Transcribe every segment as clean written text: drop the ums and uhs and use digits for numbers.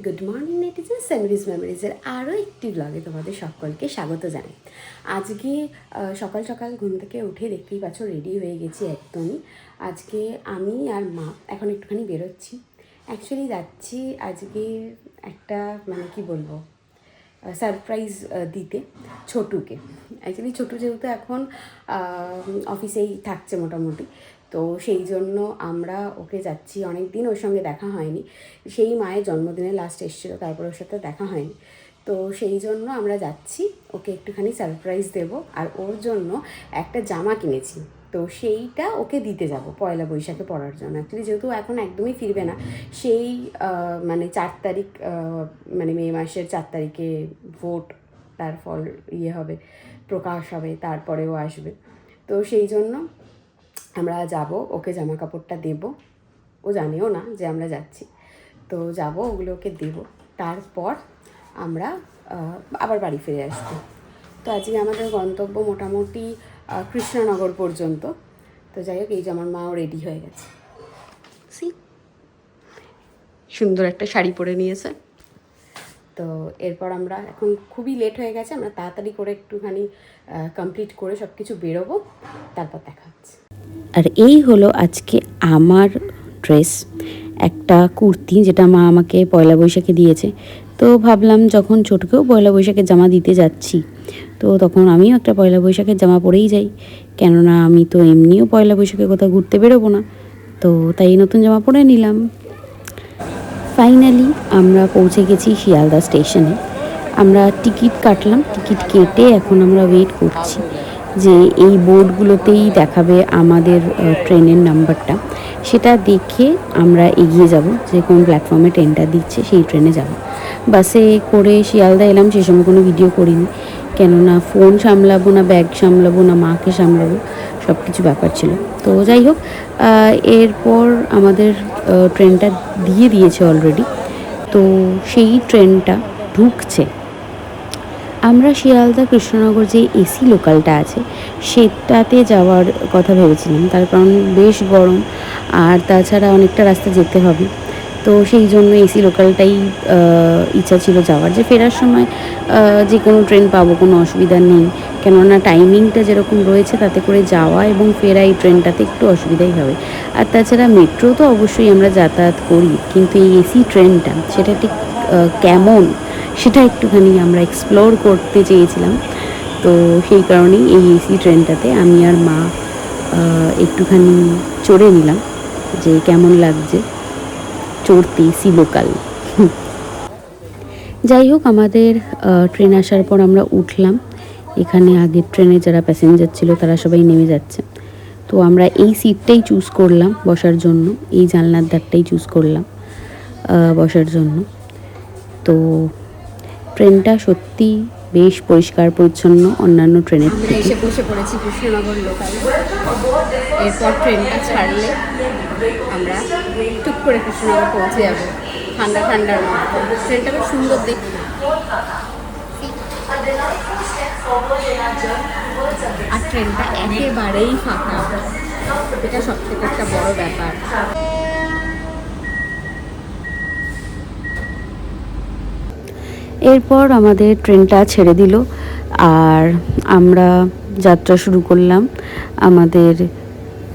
Good morning netizen, sandwich মেমোরিজের আরও একটি ব্লগে তোমাদের সকলকে স্বাগত জানাই। আজকে সকাল সকাল ঘুম থেকে উঠে দেখতেই পাচ্ছ রেডি হয়ে গেছি একদমই। আজকে আমি আর মা এখন একটুখানি বেরোচ্ছি। অ্যাকচুয়ালি যাচ্ছি আজকে একটা কি বলবো সারপ্রাইজ দিতে ছোটুকে। অ্যাকচুয়ালি ছোটু যেহেতু এখন অফিসেই থাকছে মোটামুটি, তো সেই জন্য আমরা ওকে যাচ্ছি। অনেক দিন ওর সঙ্গে দেখা হয়নি, সেই মায়ের জন্মদিনে লাস্ট এসেছিলো, তারপর ওর সাথে দেখা হয়নি। তো সেই জন্য আমরা যাচ্ছি, ওকে একটুখানি সারপ্রাইজ দেব। আর ওর জন্য একটা জামা কিনেছি, তো সেইটা ওকে দিতে যাব পয়লা বৈশাখে পরার জন্য। অ্যাকচুয়ালি যেহেতু এখন একদমই ফিরবে না, সেই 4 তারিখ মে মাসের 4 তারিখে ভোট, তার ফল হবে, প্রকাশ হবে, তারপরেও আসবে। তো সেই জন্য আমরা যাব, ওকে জামা কাপড়টা দেবো। ও জানেও না যে আমরা যাচ্ছি, তো যাব, ওগুলো ওকে দেবো। তারপর আমরা আবার বাড়ি ফিরে আসবো। তো আজকে আমাদের গন্তব্য মোটামুটি কৃষ্ণনগর পর্যন্ত। তো যাই হোক, এই যে আমার মাও রেডি হয়ে গেছে, সুন্দর একটা শাড়ি পরে নিয়েছে। তো এরপর আমরা এখন খুবই লেট হয়ে গেছে, আমরা তাড়াতাড়ি করে একটুখানি কমপ্লিট করে সব কিছু বেরোবো, তারপর দেখা হচ্ছে। আর এই হলো আজকে আমার ড্রেস, একটা কুর্তি যেটা মা আমাকে পয়লা বৈশাখে দিয়েছে। তো ভাবলাম যখন ছোটকেও পয়লা বৈশাখের জামা দিতে যাচ্ছি, তো তখন আমিও একটা পয়লা বৈশাখের জামা পরেই যাই, কেননা আমি তো এমনিও পয়লা বৈশাখে কোথাও ঘুরতে বেরোবো না। তো তাই নতুন জামা পরে নিলাম। ফাইনালি আমরা পৌঁছে গেছি শিয়ালদা স্টেশনে। আমরা টিকিট কাটলাম, টিকিট কেটে এখন আমরা ওয়েট করছি যে এই বোর্ডগুলোতেই দেখাবে আমাদের ট্রেনের নাম্বারটা, সেটা দেখে আমরা এগিয়ে যাব, যে কোন প্ল্যাটফর্মে ট্রেনটা দিচ্ছে সেই ট্রেনে যাব। বাসে করে শিয়ালদা এলাম, সে সময় কোনো ভিডিও করিনি, কেননা ফোন সামলাবো না, ব্যাগ সামলাবো না, মাকে সামলাবো, সব কিছু ব্যাপার ছিল। তো যাই হোক, এরপর আমাদের ট্রেনটা দিয়ে দিয়েছে অলরেডি, তো সেই ট্রেনটা ঢুকছে। আমরা শিয়ালদা কৃষ্ণনগর যে এসি লোকালটা আছে সেটাতে যাওয়ার কথা ভেবেছিলাম, তার কারণ বেশ গরম, আর তাছাড়া অনেকটা রাস্তা যেতে হবে। তো সেই জন্য এসি লোকালটাই ইচ্ছা ছিল যাওয়ার, যে ফেরার সময় যে কোনো ট্রেন পাবো, কোনো অসুবিধা নেই, কেননা টাইমিংটা যেরকম রয়েছে তাতে করে যাওয়া এবং ফেরা এই ট্রেনটাতে একটু অসুবিধাই হবে। আর তাছাড়া মেট্রো তো অবশ্যই আমরা যাতায়াত করি, কিন্তু এই এসি ট্রেনটা সেটা ঠিক কেমন সেটা একটুখানি আমরা এক্সপ্লোর করতে চেয়েছিলাম। তো সেই কারণেই এই এসি ট্রেনটাতে আমি আর মা একটুখানি চড়ে নিলাম, যে কেমন লাগছে চড়তে এসি লোকাল। যাই হোক, আমাদের ট্রেন আসার পর আমরা উঠলাম। এখানে আগের ট্রেনে যারা প্যাসেঞ্জার ছিল তারা সবাই নেমে যাচ্ছে। তো আমরা এই সিটটাই চুজ করলাম বসার জন্য, এই জানলার ধারটাই চুজ করলাম বসার জন্য। তো ট্রেনটা সত্যি বেশ পরিষ্কার পরিচ্ছন্ন অন্যান্য ট্রেনের থেকে। এসে বসে পড়েছি কৃষ্ণনগর লোকালে। এরপর ট্রেনটা ছাড়লে আমরা টুক করে কৃষ্ণনগর পৌঁছে যাব, ঠান্ডা ঠান্ডার মধ্যে। ট্রেনটা খুব সুন্দর দেখতে, আর ট্রেনটা একেবারেই ফাঁকা, এটা সবথেকে একটা বড় ব্যাপার। এরপর আমাদের ট্রেনটা ছেড়ে দিল, আর আমরা যাত্রা শুরু করলাম। আমাদের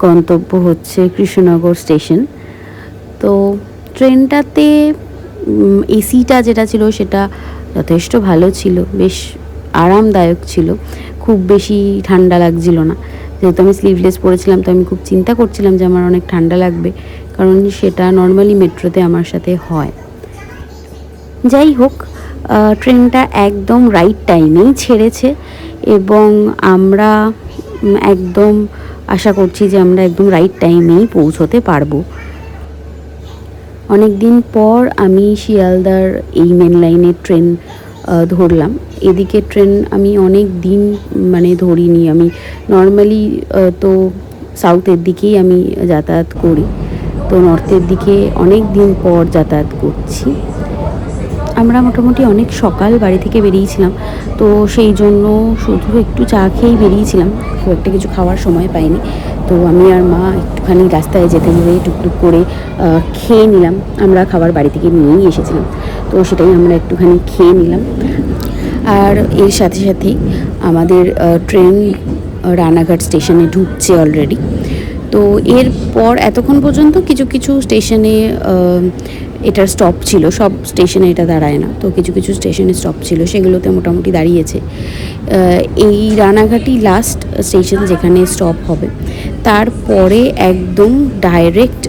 গন্তব্য হচ্ছে কৃষ্ণনগর স্টেশন। তো ট্রেনটাতে এসিটা যেটা ছিল সেটা যথেষ্ট ভালো ছিল, বেশ আরামদায়ক ছিল, খুব বেশি ঠান্ডা লাগছিল না। যেহেতু আমি স্লিভলেস পরেছিলাম, তো আমি খুব চিন্তা করছিলাম যে আমার অনেক ঠান্ডা লাগবে, কারণ সেটা নর্মালি মেট্রোতে আমার সাথে হয়। যাই হোক, ট্রেনটা একদম রাইট টাইমেই ছেড়েছে, এবং আমরা একদম আশা করছি যে আমরা একদম রাইট টাইমেই পৌঁছতে পারবো। অনেক দিন পর আমি শিয়ালদার এই মেন লাইনের ট্রেন ধরলাম। এদিকে ট্রেন আমি অনেক দিন ধরিনি। আমি নর্মালি তো সাউথের দিকেই আমি যাতায়াত করি, তো নর্থের দিকে অনেক দিন পর যাতায়াত করছি। আমরা মোটামুটি অনেক সকাল বাড়ি থেকে বেরিয়েছিলাম, তো সেই জন্য শুধু একটু চা খেয়েই বেরিয়েছিলাম, খুব একটা কিছু খাওয়ার সময় পাইনি। তো আমি আর মা একটুখানি রাস্তায় যেতে যেতে টুকটুক করে খেয়ে নিলাম। আমরা খাবার বাড়ি থেকে নিয়েই এসেছিলাম। তো সেটাই আমরা একটুখানি খেয়ে নিলাম। আর এর সাথে সাথেই আমাদের ট্রেন রানাঘাট স্টেশনে ঢুকছে অলরেডি। তো এরপর এতক্ষণ পর্যন্ত কিছু কিছু স্টেশনে এটার স্টপ ছিল, সব স্টেশনে এটা দাঁড়ায় না, তো কিছু কিছু স্টেশনে স্টপ ছিল, সেগুলোতে মোটামুটি দাঁড়িয়েছে। এই রানাঘাটই লাস্ট স্টেশন যেখানে স্টপ হবে, তারপরে একদম ডাইরেক্ট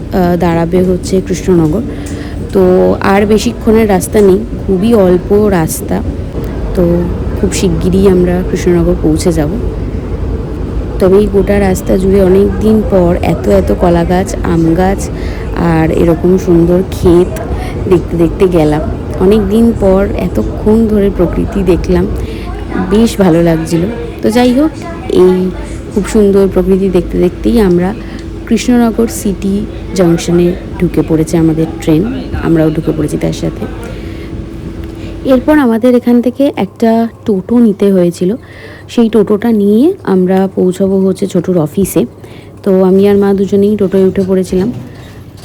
দাঁড়াবে হচ্ছে কৃষ্ণনগর। তো আর বেশিক্ষণের রাস্তা নেই, খুবই অল্প রাস্তা, তো খুব শিগগিরই আমরা কৃষ্ণনগর পৌঁছে যাব। তবে এই গোটা রাস্তা জুড়ে অনেক দিন পর এত এত কলা গাছ, আম গাছ আর এরকম সুন্দর ক্ষেত দেখতে দেখতে গেলাম। অনেক দিন পর এতক্ষণ ধরে প্রকৃতি দেখলাম, বেশ ভালো লাগছিল। তো যাই হোক, এই খুব সুন্দর প্রকৃতি দেখতে দেখতেই আমরা কৃষ্ণনগর সিটি জাংশনে ঢুকে পড়েছে আমাদের ট্রেন, আমরাও ঢুকে পড়েছি তার সাথে। এরপর আমাদের এখান থেকে একটা টোটো নিতে হয়েছিল, সেই টোটোটা নিয়ে আমরা পৌঁছাবো হচ্ছে ছোটুর অফিসে। তো আমি আর মা দুজনেই টোটোয় উঠে পড়েছিলাম।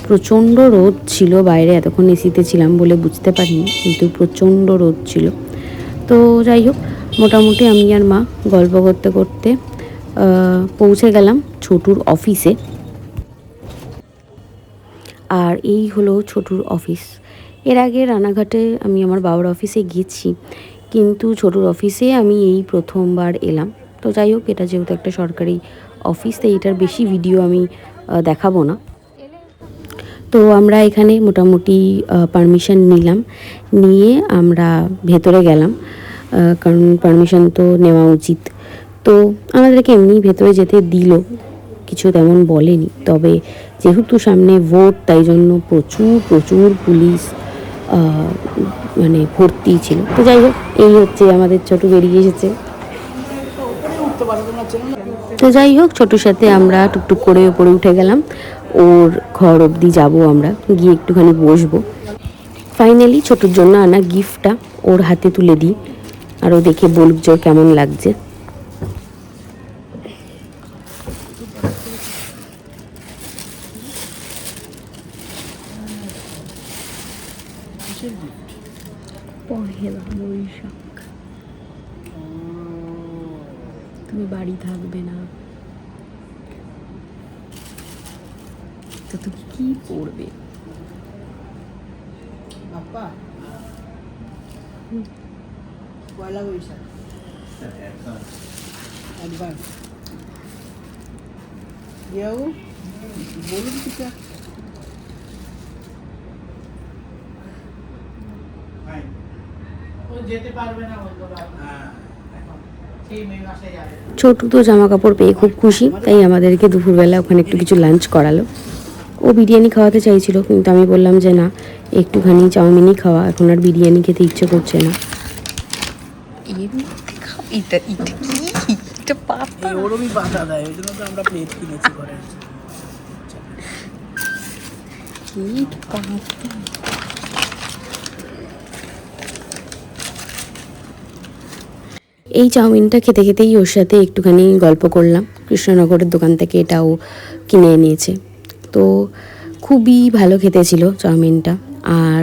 প্রচণ্ড রোদ ছিল বাইরে, এতক্ষণ এসিতে ছিলাম বলে বুঝতে পারিনি, কিন্তু প্রচণ্ড রোদ ছিল। তো যাই হোক, মোটামুটি আমি আর মা গল্প করতে করতে পৌঁছে গেলাম ছোটুর অফিসে। আর এই হলো ছোটুর অফিস। এর আগে রানাঘাটে আমি আমার বাবার অফিসে গেছি, কিন্তু ছোটুর অফিসে আমি এই প্রথমবার এলাম। তো যাই হোক, এটা যেহেতু একটা সরকারি অফিস, তাই এটার বেশি ভিডিও আমি দেখাবো না। তো আমরা এখানে মোটামুটি পারমিশন নিলাম, নিয়ে আমরা ভেতরে গেলাম, কারণ পারমিশন তো নেওয়া উচিত। তো আমাদেরকে এমনি ভেতরে যেতে দিল, কিছু তেমন বলেনি। তবে যেহেতু সামনে ভোট, তাই জন্য প্রচুর প্রচুর পুলিশ মানে ভর্তি ছিল। তো যাই হোক, এই হচ্ছে আমাদের ছোটু বেরিয়ে এসেছে। তো যাই হোক, ছোটোর সাথে আমরা টুকটুক করে ওপরে উঠে গেলাম, ওর ঘর অবধি যাব, আমরা গিয়ে একটুখানি বসবো। ফাইনালি ছোটোর জন্য আনা গিফটটা ওর হাতে তুলে দিই, আর ও দেখে বলুক যে কেমন লাগছে। পহেলা বৈশাখ, তুমি বাড়ি থাকবে না, তো তুমি কি পড়বে? পয়লা বৈশাখ অ্যাডভান্স কেউ বলুন কিছু একটা। ছোটু তো জামা কাপড় পেয়ে খুব খুশি, তাই আমাদেরকে দুপুরবেলা ওখানে একটু কিছু লাঞ্চ করালো। ও বিরিয়ানি খাওয়াতে চাইছিল, কিন্তু আমি বললাম যে না, একটুখানি চাউমিনই খাওয়া, এখন আর বিরিয়ানি খেতে ইচ্ছে করছে না। ওরমই পাতা দেয়, ওই জন্য তো আমরা প্লেট কিনেছি ঘরে। এই চাউমিনটা খেতে খেতেই ওর সাথে একটুখানি গল্প করলাম। কৃষ্ণনগরের দোকান থেকে এটাও কিনে এনেছে, তো খুবই ভালো খেতে ছিল চাউমিনটা। আর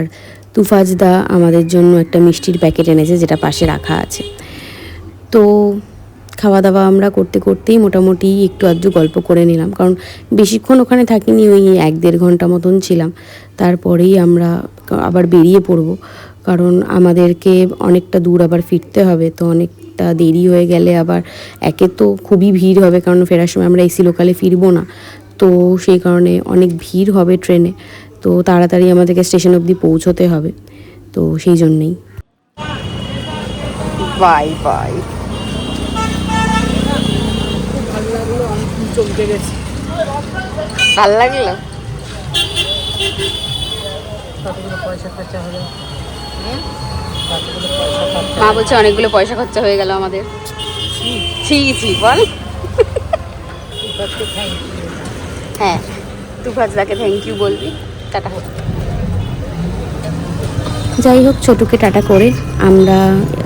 তুফাজদা আমাদের জন্য একটা মিষ্টির প্যাকেট এনেছে, যেটা পাশে রাখা আছে। তো খাওয়া দাওয়া আমরা করতে করতেই মোটামুটি একটু আধটু গল্প করে নিলাম, কারণ বেশিক্ষণ ওখানে থাকিনি, ওই 1-1.5 ঘন্টা মতন ছিলাম। তারপরেই আমরা আবার বেরিয়ে পড়ব, কারণ আমাদেরকে অনেকটা দূর আবার ফিরতে হবে। তো অনেকটা দেরি হয়ে গেলে আবার একে তো খুবই ভিড় হবে, কারণ ফেরার সময় আমরা এসি লোকালে ফিরবো না, তো সেই কারণে অনেক ভিড় হবে ট্রেনে। তো তাড়াতাড়ি আমাদেরকে স্টেশন অবধি পৌঁছতে হবে, তো সেই জন্যেই। Bye bye. ভালো লাগলো, আমি চমকে গেছি। ভালো লাগলো? কতগুলো পয়সা খরচা হলো, মা বলছে অনেকগুলো পয়সা খরচা হয়ে গেল আমাদের। ছি ছি বল। হ্যাঁ, তুফাজদাকে থ্যাংক ইউ বলবি। টাটা। যাই হোক, ছোটুকে টাটা করে আমরা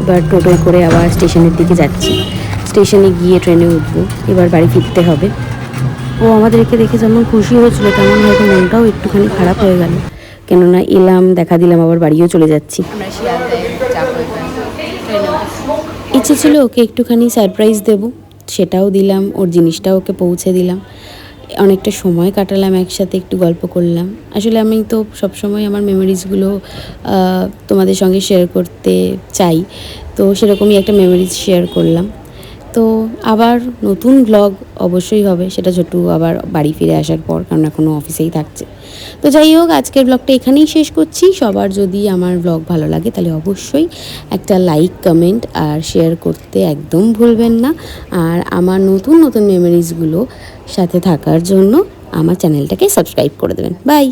এবার টোটোয় করে আবার স্টেশনের দিকে যাচ্ছি। স্টেশনে গিয়ে ট্রেনে উঠবো, এবার বাড়ি ফিরতে হবে। ও আমাদেরকে দেখে যেমন খুশি হয়েছিল, তেমন হয়তো মনটাও একটুখানি খারাপ হয়ে গেল, কেননা এলাম, দেখা দিলাম, আবার বাড়িও চলে যাচ্ছি। ইচ্ছে ছিল ওকে একটুখানি সারপ্রাইজ দেব, সেটাও দিলাম, ওর জিনিসটাও ওকে পৌঁছে দিলাম। অনেকটা সময় কাটালাম একসাথে, একটু গল্প করলাম। আসলে আমি তো সবসময় আমার মেমোরিজগুলো তোমাদের সঙ্গে শেয়ার করতে চাই, তো সেরকমই একটা মেমোরিজ শেয়ার করলাম। তো আবার নতুন ব্লগ অবশ্যই হবে, সেটা ছোট্টু আবার বাড়ি ফিরে আসার পর, কারণ এখনও অফিসেই থাকছে। তো যাই হোক, আজকের ব্লগটা এখানেই শেষ করছি। সবার যদি আমার ব্লগ ভালো লাগে তাহলে অবশ্যই একটা লাইক, কমেন্ট আর শেয়ার করতে একদম ভুলবেন না। আর আমার নতুন নতুন মেমোরিজগুলো সাথে থাকার জন্য আমার চ্যানেলটাকে সাবস্ক্রাইব করে দেবেন। বাই।